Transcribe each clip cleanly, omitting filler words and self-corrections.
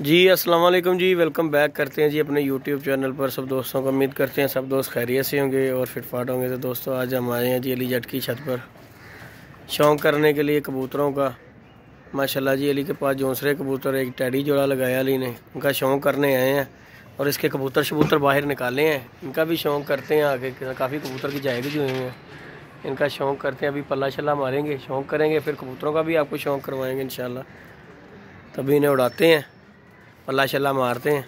जी अस्सलाम वालेकुम जी, welcome back करते हैं जी अपने यूट्यूब चैनल पर सब दोस्तों को। उम्मीद करते हैं सब दोस्त खैरियत से होंगे और फिटफाट होंगे। तो दोस्तों आज हम आए हैं जी अली जट की छत पर शौक़ करने के लिए कबूतरों का। माशाल्लाह जी अली के पास दूसरे कबूतर एक टैडी जोड़ा लगाया अली ने, उनका शौक़ करने आए हैं और इसके कबूतर शबूतर बाहर निकाले हैं। इनका भी शौक़ करते हैं, आगे काफ़ी कबूतर की जाएगी जो हुए हैं, इनका शौक़ करते हैं। अभी पल्ला शल्ला मारेंगे, शौक़ करेंगे, फिर कबूतरों का भी आपको शौक़ करवाएंगे इंशाल्लाह। तभी इन्हें उड़ाते हैं, पल्ला शल्ला मारते हैं।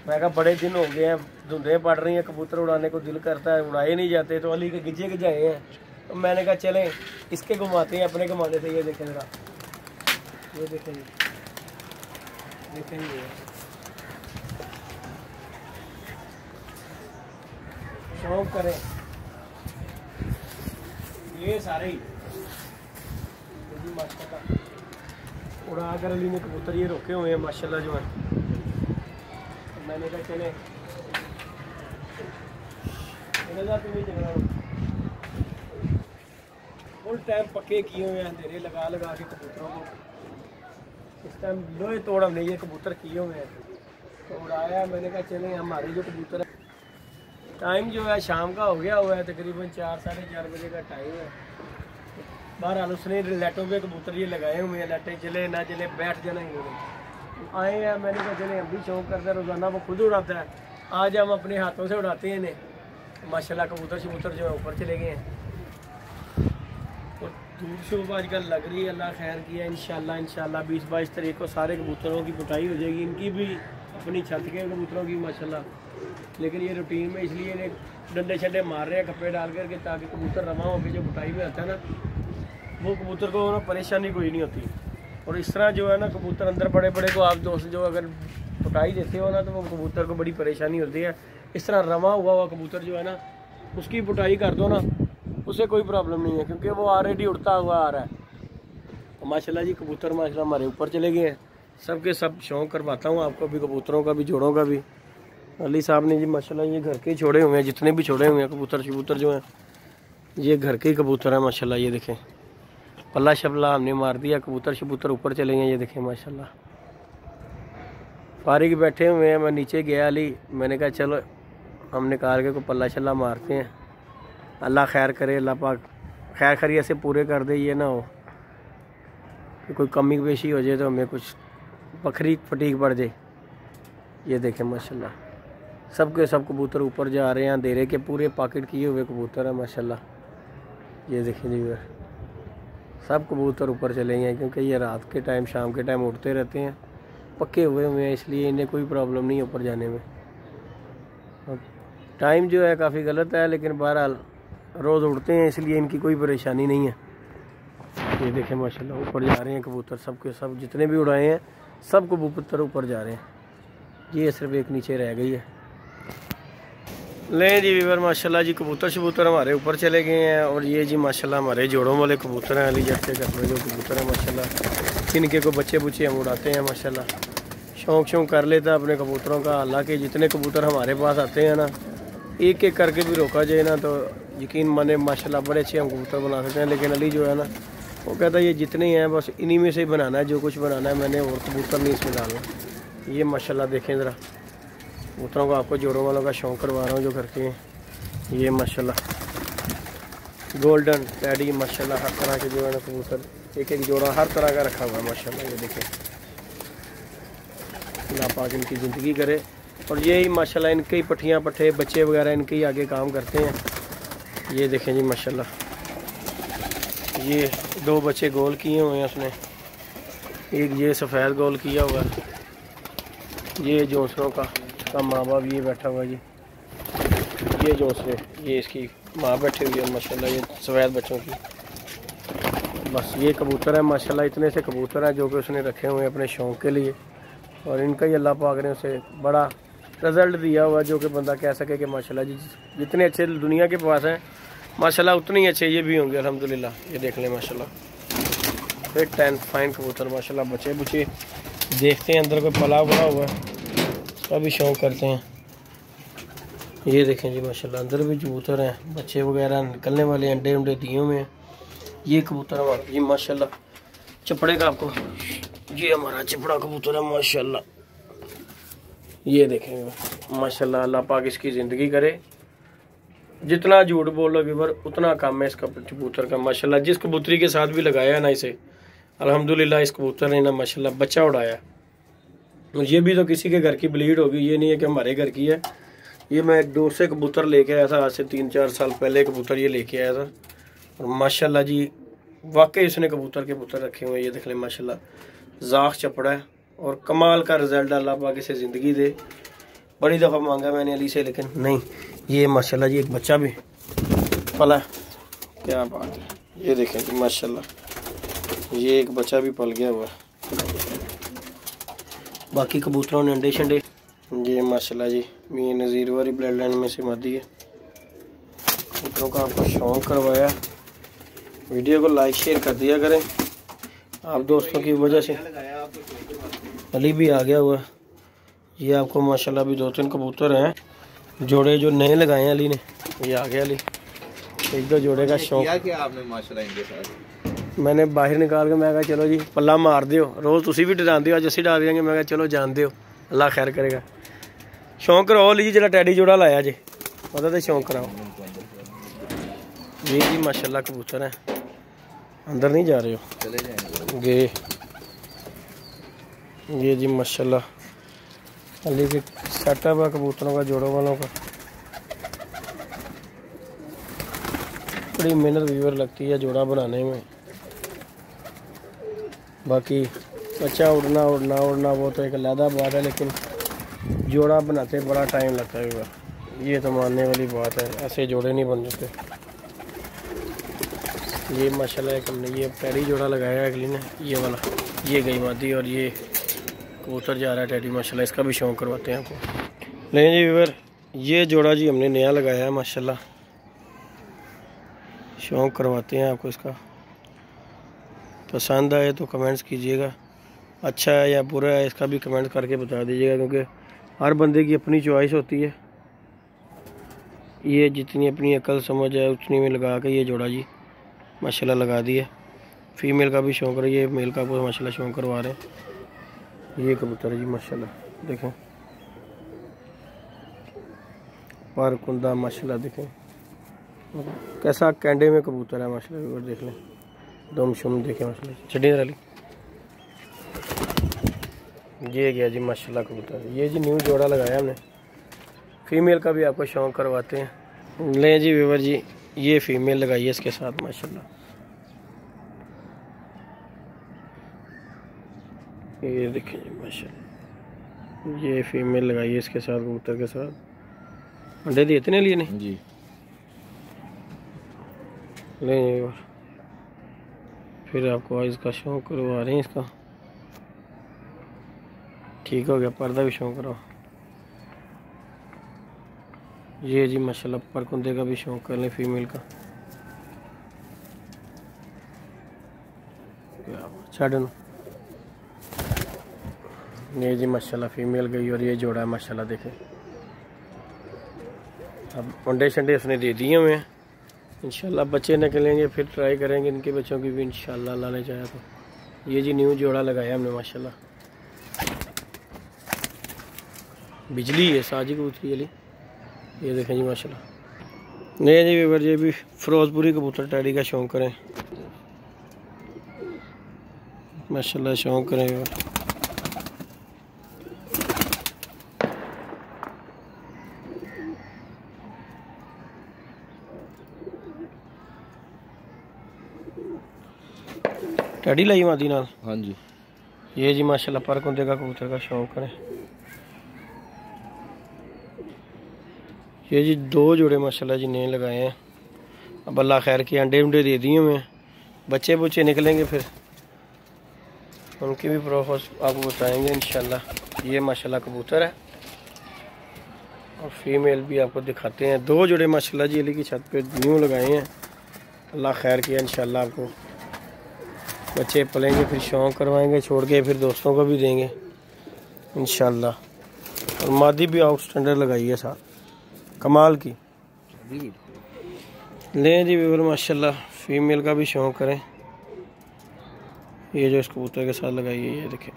मैं कहा बड़े दिन हो गए हैं, धुंधें पड़ रही हैं, कबूतर उड़ाने को दिल करता है, उड़ाए नहीं जाते। तो अली के गिज्जे गिजाए हैं, तो मैंने कहा चलें इसके घुमाते हैं अपने घुमाने से। ये देखें जरा, ये देखें जी, देखें ये शौक करें ये सारे ही माशाल्लाह उड़ा कर अली ने कबूतर ये रोके हुए हैं माशाल्लाह जो है। तो मैंने कहा चले फुल टाइम पक्के किए हुए हैं, अंधेरे लगा लगा के कबूतरों को। इस टाइम लोहे तोड़ हमने ये कबूतर किए हुए हैं, तो उड़ाया। मैंने कहा चले हमारे जो कबूतर है, टाइम जो है शाम का हो गया हुआ है, तकरीबन 4 साढ़े 4 बजे का टाइम है। बहरहाल उसने लाइटों पे कबूतर ये लगाए हुए हैं, लाइटें चले ना चले बैठ जाना ही उन्होंने। आए हैं, मैंने कहा चले हम भी शौक़ करते हैं, रोज़ाना वो खुद उड़ाता है, आज हम अपने हाथों से उड़ाते हैं इन्हें। माशाल्लाह कबूतर शबूतर जो है ऊपर चले गए हैं और धूप शूप आजकल लग रही है। अल्लाह खैर किया, इंशाल्लाह 20-22 तारीख को सारे कबूतरों की पिटाई हो जाएगी, इनकी भी अपनी छत के कबूतरों की माशाल्लाह। लेकिन ये रूटीन में इसलिए इन्हें डंडे छंडे मार रहे हैं खप्पे डाल करके, ताकि कबूतर रमा होकर जो पिटाई में आता है ना, वो कबूतर को ना परेशानी कोई नहीं होती। और इस तरह जो है ना कबूतर अंदर बड़े बड़े को आप दोस्त जो अगर पिटाई देते हो ना, तो वो कबूतर को बड़ी परेशानी होती है। इस तरह रमा हुआ कबूतर जो है ना, उसकी पिटाई कर दो ना, उसे कोई प्रॉब्लम नहीं है, क्योंकि वो ऑलरेडी उड़ता हुआ आ रहा है। तो माशाल्लाह जी कबूतर माशाल्लाह हमारे ऊपर चले गए हैं। सब के सब शौक़ करवाता हूँ आपको भी, कबूतरों का भी, जोड़ों का भी। अली साहब ने जी माशाल्लाह ये घर के ही छोड़े हुए हैं, जितने भी छोड़े हुए हैं कबूतर शबूतर जो हैं, ये घर के ही कबूतर हैं माशाल्लाह। ये देखें पल्ला शपला हमने मार दिया, कबूतर शबूतर ऊपर चले गए। ये देखें माशाल्लाह फारिग बैठे हुए हैं। मैं नीचे गया अली, मैंने कहा चलो हम निकाल के कोई पल्ला शल्ला मारते हैं। अल्लाह खैर करे, अल्लाह पाक खैर खैरियत से पूरे कर दे। ये ना हो कि कोई कमी पेशी हो जाए तो हमें कुछ बखरी फटीक पड़ जाए। ये देखें माशाल्लाह सब के सब कबूतर ऊपर जा रहे हैं, अंधेरे के पूरे पॉकेट किए हुए कबूतर हैं माशाल्लाह। ये देखें जी सब कबूतर ऊपर चले गए, क्योंकि ये रात के टाइम शाम के टाइम उड़ते रहते हैं, पक्के हुए हैं, इसलिए इन्हें कोई प्रॉब्लम नहीं ऊपर जाने में। टाइम जो है काफ़ी गलत है, लेकिन बहरहाल रोज़ उड़ते हैं, इसलिए इनकी कोई परेशानी नहीं है। ये देखें माशाल्लाह ऊपर जा रहे हैं कबूतर, सब के सब जितने भी उड़ाए हैं सब कबूतर ऊपर जा रहे हैं। ये सिर्फ एक नीचे रह गई है। ले जी वीवर माशाल्लाह जी कबूतर शबूतर हमारे ऊपर चले गए हैं। और ये जी माशाल्लाह हमारे जोड़ों वाले कबूतर हैं, अली जट के घर में जो कबूतर हैं माशाल्लाह, इनके को बच्चे बुच्चे हम उड़ाते हैं माशाल्लाह। शौक़ कर लेता है अपने कबूतरों का। हालांकि जितने कबूतर हमारे पास आते हैं ना, एक एक करके भी रोका जाए ना, तो यकीन माने माशाल्लाह बड़े अच्छे हम कबूतर बना सकते हैं। लेकिन अली जो है ना, वो कहता है ये जितने हैं बस इन्हीं में से ही बनाना है, जो कुछ बनाना है मैंने, और कबूतर नहीं इसमें डालना। ये माशाल्लाह देखें ज़रा कबूतरों को, आपको जोड़ों वालों का शौक़ करवा रहा हूँ जो करके हैं। ये माशाल्लाह गोल्डन टैडी माशाल्लाह हर तरह के जो है ना कबूतर, एक एक जोड़ा हर तरह का रखा हुआ है माशाल्लाह। ये देखें अल्लाह पाक इनकी ज़िंदगी करे। और यही माशाल्लाह इनके ही पट्ठियाँ पट्ठे बच्चे वगैरह इनके ही आगे काम करते हैं। ये देखें जी माशाल्लाह ये 2 बच्चे गोल किए हुए हैं उसने, एक ये सफ़ेद गोल किया हुआ है। ये जोंसलों का माँ बाप ये बैठा हुआ है जी, ये जोंसले, ये इसकी माँ बैठी हुई है माशाल्लाह, ये सफ़ेद बच्चों की। बस ये कबूतर है माशाल्लाह, इतने से कबूतर हैं जो कि उसने रखे हुए हैं अपने शौक़ के लिए। और इनका ही अल्लाह पाक ने उसे बड़ा रिज़ल्ट दिया हुआ, जो कि बंदा कह सके कि माशाल्लाह जी जितने अच्छे दुनिया के पास हैं माशाल्लाह उतने ही अच्छे ये भी होंगे अल्हम्दुलिल्लाह। ये देख लें माशाल्लाह फिट एंड फाइन कबूतर माशाल्लाह। बच्चे बुच्चे देखते हैं अंदर कोई पला पड़ा हुआ है, उसका भी शौक़ करते हैं। ये देखें जी माशाल्लाह अंदर भी कबूतर हैं, बच्चे वगैरह निकलने वाले, अंडे उंडे दिए हुए हैं। ये कबूतर हमारे जी माशाल्लाह चपड़े का आपको, ये हमारा चपड़ा कबूतर है माशाल्लाह। ये देखेंगे माशाल्लाह, अल्लाह पाक इसकी ज़िंदगी करे। जितना झूठ बोलो व्यूवर उतना कम है इसका कबूतर का माशाल्लाह। जिस कबूतरी के साथ भी लगाया ना इसे, अल्हम्दुलिल्लाह इस कबूतर ने ना माशाल्लाह बच्चा उड़ाया। ये भी तो किसी के घर की ब्लीड होगी, ये नहीं है कि हमारे घर की है। ये मैं एक दूसरे कबूतर लेके आया था, आज से 3-4 साल पहले कबूतर ये लेके आया था। और माशाल्लाह जी वाकई इसने कबूतर के पुत्र रखे हुए हैं। ये देख लें माशाल्लाह, जाख चपड़ा है और कमाल का रिजल्ट। अल्लाह पाक इसे ज़िंदगी दे। बड़ी दफ़ा मांगा मैंने अली से, लेकिन नहीं। ये माशाल्लाह जी एक बच्चा भी पला, क्या बात है। ये देखें जी माशाल्लाह, ये एक बच्चा भी पल गया हुआ है। बाकी कबूतरों ने अंडे शंडे, ये माशाल्लाह जी मियां नज़ीर वाली ब्लड लाइन में से मादी है। कबूतरों का आपको शौक़ करवाया, वीडियो को लाइक शेयर कर दिया करें आप दोस्तों की वजह से। अली भी आ गया हुआ। ये आपको माशाल्लाह भी 2-3 कबूतर हैं जोड़े जो नए लगाए हैं अली ने। ये आ गया अली, 1-2 जोड़े का शौक किया आपने माशाल्लाह इनके साथ। मैंने बाहर निकाल के मैं कहा चलो जी पल्ला मार दियो, रोज़ तुसी भी डराते हो, अज असी डाल देंगे। मैं कहा चलो जान दियो, अल्लाह खैर करेगा। शौक कराओ अली जी, जरा टैडी जोड़ा लाया जे ओदा ते शौक कराओ। ये जी माशाल्लाह कबूतर है, अंदर नहीं जा रहे हो, चले जाएंगे। ये जी माशाल्लाह अली के सेटअप है कबूतरों का, जोड़ों वालों का। बड़ी मेहनत व्यूअर लगती है जोड़ा बनाने में। बाकी बच्चा उड़ना उड़ना उड़ना वो तो एक अलग बात है, लेकिन जोड़ा बनाते बड़ा टाइम लगता है व्यूअर। ये तो मानने वाली बात है, ऐसे जोड़े नहीं बन जाते। ये माशाल्लाह एक हमने ये टैडी जोड़ा लगाया है अगली ने, ये वाला। ये गई मादी और ये कबूतर जा रहा है टैडी माशाल्लाह। इसका भी शौक़ करवाते हैं आपको। लेकिन जी व्यूअर ये जोड़ा जी हमने नया लगाया है माशाल्लाह, शौक़ करवाते हैं आपको इसका। पसंद आए तो कमेंट्स कीजिएगा, अच्छा है या बुरा है इसका भी कमेंट करके बता दीजिएगा, क्योंकि हर बंदे की अपनी चॉइस होती है। ये जितनी अपनी अकल समझ है उतनी में लगा के ये जोड़ा जी माशाल्लाह लगा दिया। फीमेल का भी शौक़ है, ये मेल का भी माशाल्लाह शौक़ करवा रहे हैं। ये कबूतर है जी माशाल्लाह, देखें पर कुंदा माशाल्लाह, देखें कैसा कैंडे में कबूतर है माशाल्लाह। देख लें दम शुम, देखें माशाल्लाह। छड़ी रली ये गया जी माशाल्लाह कबूतर। ये जी न्यू जोड़ा लगाया हमने, फीमेल का भी आपको शौक़ करवाते हैं। ले जी व्यूअर जी ये फीमेल लगाई है इसके साथ माशाल्लाह। ये देखें जी माशाल्लाह, ये फीमेल लगाई है इसके साथ कबूतर के साथ। अंडे दिए इतने लिए नहीं जी, ले फिर आपको इसका शौक़ करवा रहे हैं इसका। ठीक हो गया, पर्दा भी शौक़ करो। ये जी माशाल्लाह पर कुंदे का भी शौक़ कर लें फीमेल का। छाड़न ये जी माशाल्लाह फीमेल गई और ये जोड़ा है माशाल्लाह। देखें अब अंडे शंडे उसने दे दिए हुए हैं, इंशाल्लाह बच्चे निकलेंगे फिर ट्राई करेंगे इनके बच्चों की भी इंशाल्लाह अल्लाह ने चाहा तो। ये जी न्यू जोड़ा लगाया हमने माशाल्लाह। बिजली है साजी कबूतरी वाली, ये देखें जी माशाल्लाह। नहीं जी व्यूअर ये भी फिरोजपुरी कबूतर टैडी का शौक़ करें माशाल्लाह, शौक़ करें व्यूअर। टैडी लाई मादी नाल, हाँ जी। ये जी माशाल्लाह पर कुंदे का कबूतर का शौक़ करें। ये जी 2 जोड़े माशाल्लाह जी नए लगाए हैं। अब अल्लाह खैर के अंडे उंडे दे दिए हुए हैं, बच्चे बुच्चे निकलेंगे फिर उनकी भी प्रोसेस आपको बताएंगे इंशाल्लाह। ये माशाल्लाह कबूतर है और फीमेल भी आपको दिखाते हैं। 2 जोड़े माशाल्लाह जी अली की छत पे न्यू लगाए हैं। अल्लाह खैर किया इंशाल्लाह आपको बच्चे पलेंगे, फिर शौक़ करवाएंगे, छोड़ के फिर दोस्तों को भी देंगे इंशाल्लाह। और मादी भी आउट स्टैंडर्ड लगाई है साथ कमाल की। लें जी व्यूअर माशाल्लाह फीमेल का भी शौक़ करें। ये जो इस कबूतर के साथ लगाई है, ये देखिए।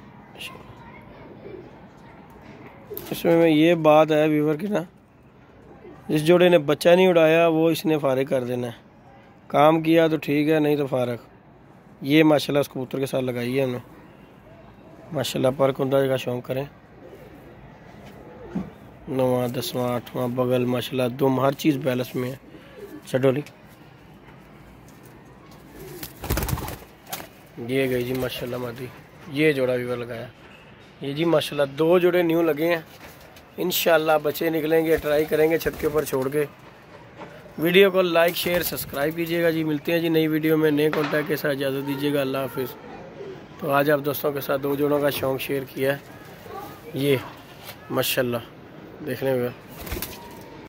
इसमें में ये बात है व्यूवर की ना, जिस जोड़े ने बच्चा नहीं उड़ाया वो इसने फारिग कर देना है। काम किया तो ठीक है, नहीं तो फारिग। ये माशाल्लाह उस कबूतर के साथ लगाई है हमने। माशाल्लाह पर कुंदा का शौक़ करें। 9वां 10वां 8वां बगल माशाल्लाह दुम हर चीज़ बैलेंस में है। चडोली ये गई जी माशाल्लाह मादी। ये जोड़ा व्यूवर लगाया ये जी माशाल्लाह 2 जोड़े न्यू लगे हैं। इंशाल्लाह बच्चे निकलेंगे, ट्राई करेंगे छत के ऊपर छोड़ के। वीडियो को लाइक शेयर सब्सक्राइब कीजिएगा जी। मिलते हैं जी नई वीडियो में नए कॉन्टैक्ट के साथ। इजाज़त दीजिएगा, अल्लाह हाफिज़। तो आज आप दोस्तों के साथ 2 जोड़ों का शौक़ शेयर किया है। ये माशाल्लाह देखने में